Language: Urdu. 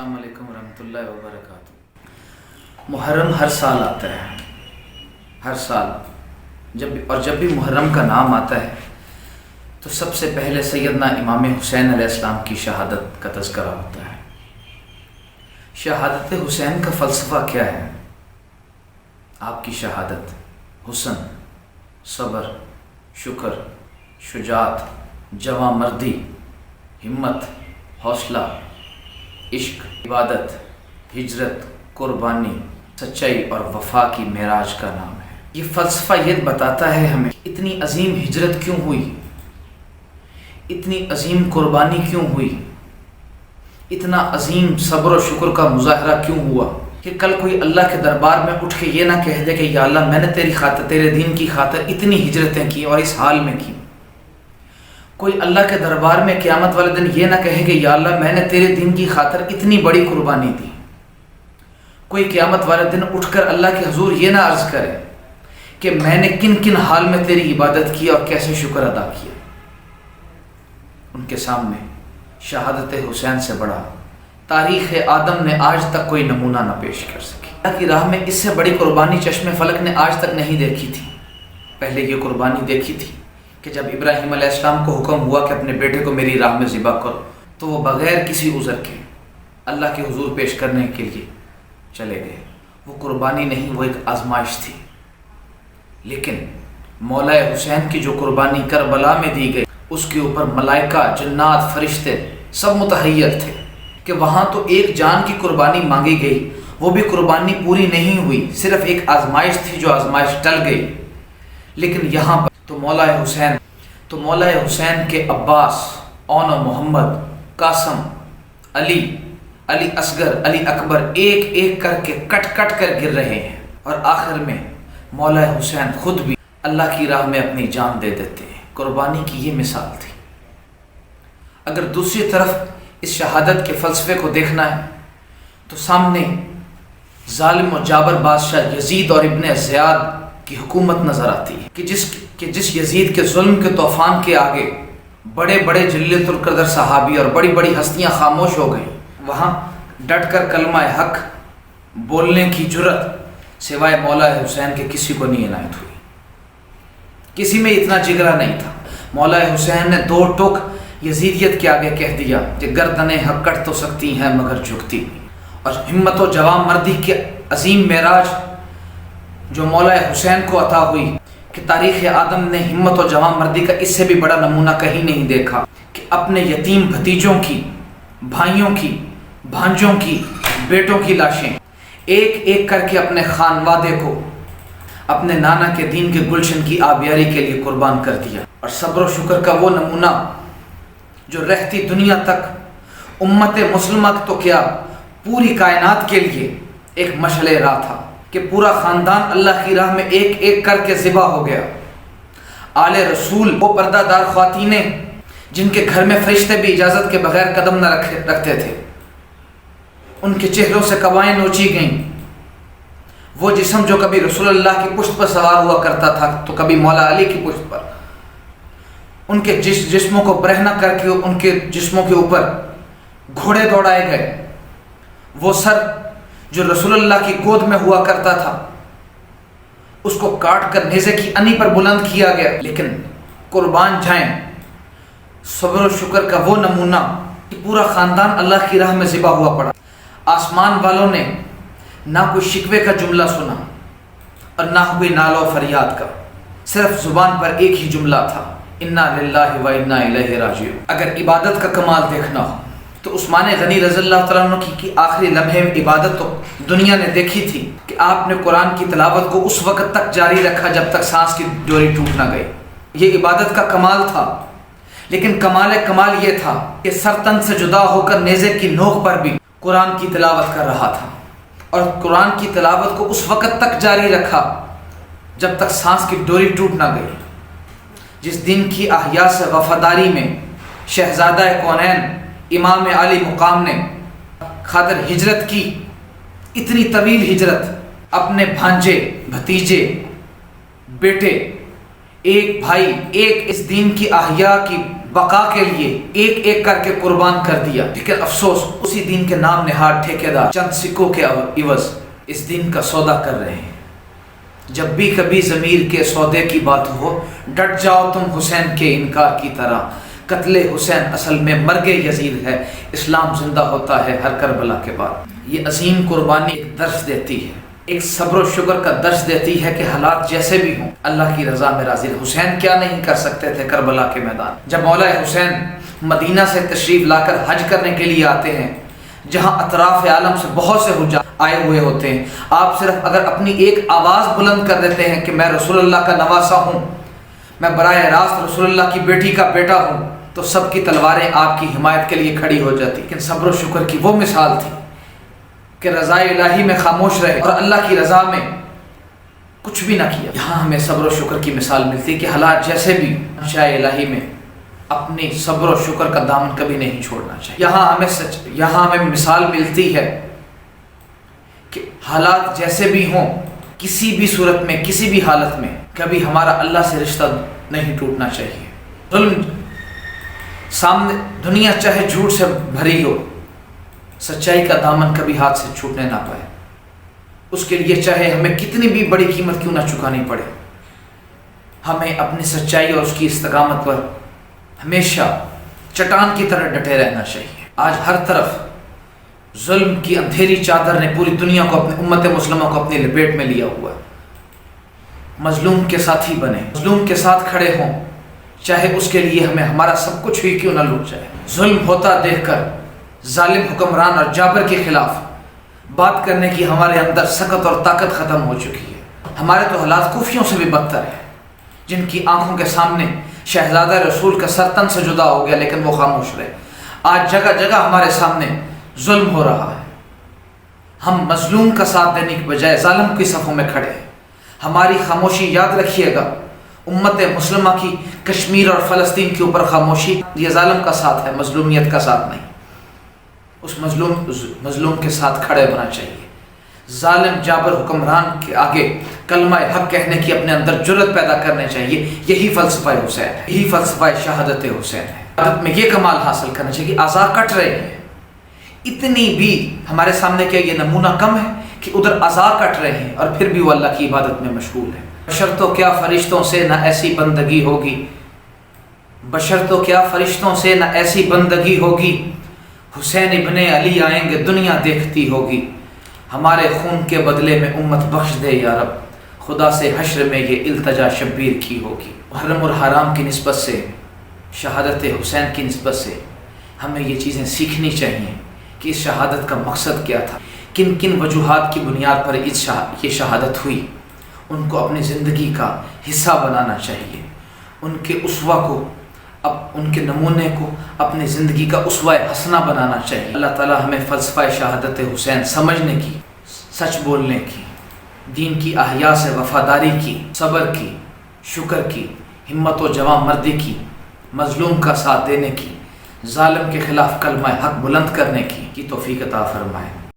السلام علیکم ورحمۃ اللہ وبرکاتہ۔ محرم ہر سال آتا ہے، ہر سال جب بھی محرم کا نام آتا ہے تو سب سے پہلے سیدنا امام حسین علیہ السلام کی شہادت کا تذکرہ ہوتا ہے۔ شہادت حسین کا فلسفہ کیا ہے؟ آپ کی شہادت حسن، صبر، شکر، شجاعت، جواں مردی، ہمت، حوصلہ، عشق، عبادت، ہجرت، قربانی، سچائی اور وفا کی معراج کا نام ہے۔ یہ فلسفہ یہ بتاتا ہے ہمیں اتنی عظیم ہجرت کیوں ہوئی، اتنی عظیم قربانی کیوں ہوئی، اتنا عظیم صبر و شکر کا مظاہرہ کیوں ہوا کہ کل کوئی اللہ کے دربار میں اٹھ کے یہ نہ کہہ دے کہ یا اللہ میں نے تیری خاطر، تیرے دین کی خاطر اتنی ہجرتیں کی اور اس حال میں کی۔ کوئی اللہ کے دربار میں قیامت والے دن یہ نہ کہے کہ یا اللہ میں نے تیرے دین کی خاطر اتنی بڑی قربانی دی۔ کوئی قیامت والے دن اٹھ کر اللہ کے حضور یہ نہ عرض کرے کہ میں نے کن کن حال میں تیری عبادت کی اور کیسے شکر ادا کیا۔ ان کے سامنے شہادت حسین سے بڑا تاریخ آدم نے آج تک کوئی نمونہ نہ پیش کر سکی۔ اللہ کی راہ میں اس سے بڑی قربانی چشم فلک نے آج تک نہیں دیکھی تھی۔ پہلے یہ قربانی دیکھی تھی کہ جب ابراہیم علیہ السلام کو حکم ہوا کہ اپنے بیٹے کو میری راہ میں ذبح کرو تو وہ بغیر کسی عذر کے اللہ کے حضور پیش کرنے کے لیے چلے گئے۔ وہ قربانی نہیں، وہ ایک آزمائش تھی۔ لیکن مولا حسین کی جو قربانی کربلا میں دی گئی اس کے اوپر ملائکہ، جنات، فرشتے سب متحیر تھے کہ وہاں تو ایک جان کی قربانی مانگی گئی، وہ بھی قربانی پوری نہیں ہوئی، صرف ایک آزمائش تھی جو آزمائش ٹل گئی۔ لیکن یہاں پر تو مولا حسین کے عباس، اون و محمد، قاسم، علی اصغر، علی اکبر ایک ایک کر کے کٹ کر گر رہے ہیں، اور آخر میں مولا حسین خود بھی اللہ کی راہ میں اپنی جان دے دیتے ہیں۔ قربانی کی یہ مثال تھی۔ اگر دوسری طرف اس شہادت کے فلسفے کو دیکھنا ہے تو سامنے ظالم و جابر بادشاہ یزید اور ابن زیاد کی حکومت نظر آتی ہے کہ جس یزید کے ظلم کے طوفان کے آگے بڑے بڑے جلیل القدر صحابی اور بڑی بڑی ہستیاں خاموش ہو گئیں، وہاں ڈٹ کر کلمہ حق بولنے کی جرأت سوائے مولا حسین کے کسی کو نہیں عنایت ہوئی۔ کسی میں اتنا جگرا نہیں تھا۔ مولا حسین نے دو ٹوک یزیدیت کے آگے کہہ دیا کہ گردنیں حق کٹ تو سکتی ہیں مگر جھکتی نہیں۔ اور ہمت و جواں مردی کی عظیم معراج جو مولا حسین کو عطا ہوئی کہ تاریخ آدم نے ہمت و جواں مردی کا اس سے بھی بڑا نمونہ کہیں نہیں دیکھا کہ اپنے یتیم بھتیجوں کی، بھائیوں کی، بھانجوں کی، بیٹوں کی لاشیں ایک ایک کر کے اپنے خانوادے کو اپنے نانا کے دین کے گلشن کی آبیاری کے لیے قربان کر دیا۔ اور صبر و شکر کا وہ نمونہ جو رہتی دنیا تک امت مسلمہ تو کیا پوری کائنات کے لیے ایک مشعل راہ تھا کہ پورا خاندان اللہ کی راہ میں ایک ایک کر کے ذبح ہو گیا۔ آل رسول وہ پردہ دار خواتینیں جن کے گھر میں فرشتے بھی اجازت کے بغیر قدم نہ رکھتے تھے، ان کے چہروں سے قبائیں نوچی گئیں۔ وہ جسم جو کبھی رسول اللہ کی پشت پر سوار ہوا کرتا تھا تو کبھی مولا علی کی پشت پر، ان کے جسموں کو برہنہ کر کے ان کے جسموں کے اوپر گھوڑے دوڑائے گئے۔ وہ سر جو رسول اللہ کی گود میں ہوا کرتا تھا اس کو کاٹ کر نیزے کی انی پر بلند کیا گیا۔ لیکن قربان جائیں صبر و شکر کا وہ نمونہ کہ پورا خاندان اللہ کی راہ میں ذبح ہوا پڑا۔ آسمان والوں نے نہ کوئی شکوے کا جملہ سنا اور نہ کوئی نالہ و فریاد کا، صرف زبان پر ایک ہی جملہ تھا، انا للہ و انا الیہ راجعون۔ اگر عبادت کا کمال دیکھنا ہو تو عثمان غنی رضی اللہ تعالیٰ عنہ کی آخری لمحے میں عبادت تو دنیا نے دیکھی تھی کہ آپ نے قرآن کی تلاوت کو اس وقت تک جاری رکھا جب تک سانس کی ڈوری ٹوٹ نہ گئی۔ یہ عبادت کا کمال تھا۔ لیکن کمال یہ تھا کہ سر تن سے جدا ہو کر نیزے کی نوک پر بھی قرآن کی تلاوت کر رہا تھا، اور قرآن کی تلاوت کو اس وقت تک جاری رکھا جب تک سانس کی ڈوری ٹوٹ نہ گئی۔ جس دن کی احیا سے وفاداری میں شہزادہ کونین امام علی مقام نے خاطر ہجرت کی، اتنی طویل ہجرت، اپنے بھانجے، بھتیجے، بیٹے، ایک بھائی، ایک اس دین کی احیا کی بقا کے لیے ایک ایک کر کے قربان کر دیا، لیکن افسوس اسی دین کے نام نہاد ٹھیکیدار چند سکوں کے عوض اس دین کا سودا کر رہے ہیں۔ جب بھی کبھی ضمیر کے سودے کی بات ہو، ڈٹ جاؤ تم حسین کے انکار کی طرح۔ قتل حسین اصل میں مرگ یزید ہے، اسلام زندہ ہوتا ہے ہر کربلا کے بعد۔ یہ عظیم قربانی ایک درس دیتی ہے، ایک صبر و شکر کا درس دیتی ہے کہ حالات جیسے بھی ہوں اللہ کی رضا میں راضی۔ حسین کیا نہیں کر سکتے تھے کربلا کے میدان۔ جب مولا حسین مدینہ سے تشریف لا کر حج کرنے کے لیے آتے ہیں، جہاں اطراف عالم سے بہت سے حجاج آئے ہوئے ہوتے ہیں، آپ صرف اگر اپنی ایک آواز بلند کر دیتے ہیں کہ میں رسول اللہ کا نواسا ہوں، میں براہ راست رسول اللہ کی بیٹی کا بیٹا ہوں، تو سب کی تلواریں آپ کی حمایت کے لیے کھڑی ہو جاتی۔ لیکن صبر و شکر کی وہ مثال تھی کہ رضا الہی میں خاموش رہے اور اللہ کی رضا میں کچھ بھی نہ کیا۔ یہاں ہمیں صبر و شکر کی مثال ملتی کہ حالات جیسے بھی شاہ الہی میں اپنی صبر و شکر کا دامن کبھی نہیں چھوڑنا چاہیے۔ یہاں ہمیں مثال ملتی ہے کہ حالات جیسے بھی ہوں، کسی بھی صورت میں، کسی بھی حالت میں کبھی ہمارا اللہ سے رشتہ نہیں ٹوٹنا چاہیے۔ ظلم سامنے دنیا چاہے جھوٹ سے بھری ہو، سچائی کا دامن کبھی ہاتھ سے چھوٹنے نہ پائے۔ اس کے لیے چاہے ہمیں کتنی بھی بڑی قیمت کیوں نہ چکانی پڑے، ہمیں اپنی سچائی اور اس کی استقامت پر ہمیشہ چٹان کی طرح ڈٹے رہنا چاہیے۔ آج ہر طرف ظلم کی اندھیری چادر نے پوری دنیا کو، اپنی امت مسلمہ کو اپنی لپیٹ میں لیا ہوا ہے۔ مظلوم کے ساتھی بنے، مظلوم کے ساتھ کھڑے ہوں، چاہے اس کے لیے ہمیں ہمارا سب کچھ ہی کیوں نہ لوٹ جائے۔ ظلم ہوتا دیکھ کر ظالم حکمران اور جابر کے خلاف بات کرنے کی ہمارے اندر سکت اور طاقت ختم ہو چکی ہے۔ ہمارے تو حالات کوفیوں سے بھی بدتر ہیں، جن کی آنکھوں کے سامنے شہزادہ رسول کا سر تن سے جدا ہو گیا لیکن وہ خاموش رہے۔ آج جگہ جگہ ہمارے سامنے ظلم ہو رہا ہے، ہم مظلوم کا ساتھ دینے کی بجائے ظالم کی صفوں میں کھڑے ہیں۔ ہماری خاموشی، یاد رکھیے گا، امت مسلمہ کی کشمیر اور فلسطین کے اوپر خاموشی یہ ظالم کا ساتھ ہے، مظلومیت کا ساتھ نہیں۔ اس مظلوم کے ساتھ کھڑے ہونا چاہیے۔ ظالم جابر حکمران کے آگے کلمہ حق کہنے کی اپنے اندر جرت پیدا کرنے چاہیے۔ یہی فلسفہ حسین ہے، یہی فلسفہ شہادت حسین ہے۔ شہادت میں یہ کمال حاصل کرنا چاہیے کہ اعضاء کٹ رہے ہیں، اتنی بھی ہمارے سامنے کیا یہ نمونہ کم ہے کہ ادھر اعضاء کٹ رہے ہیں اور پھر بھی وہ اللہ کی عبادت میں مشغول ہے۔ بشر تو کیا فرشتوں سے نہ ایسی بندگی ہوگی، بشر تو کیا فرشتوں سے نہ ایسی بندگی ہوگی، حسین ابن علی آئیں گے دنیا دیکھتی ہوگی، ہمارے خون کے بدلے میں امت بخش دے یا رب، خدا سے حشر میں یہ التجا شبیر کی ہوگی۔ محرم الحرام کی نسبت سے، شہادت حسین کی نسبت سے ہمیں یہ چیزیں سیکھنی چاہیے کہ اس شہادت کا مقصد کیا تھا، کن کن وجوہات کی بنیاد پر یہ شہادت ہوئی۔ ان کو اپنی زندگی کا حصہ بنانا چاہیے، ان کے اسوہ کو، ان کے نمونے کو اپنی زندگی کا اسوہ حسنہ بنانا چاہیے۔ اللہ تعالی ہمیں فلسفہ شہادت حسین سمجھنے کی، سچ بولنے کی، دین کی احیا سے وفاداری کی، صبر کی، شکر کی، ہمت و جواں مردی کی، مظلوم کا ساتھ دینے کی، ظالم کے خلاف کلمہ حق بلند کرنے کی توفیق عطا فرمائے۔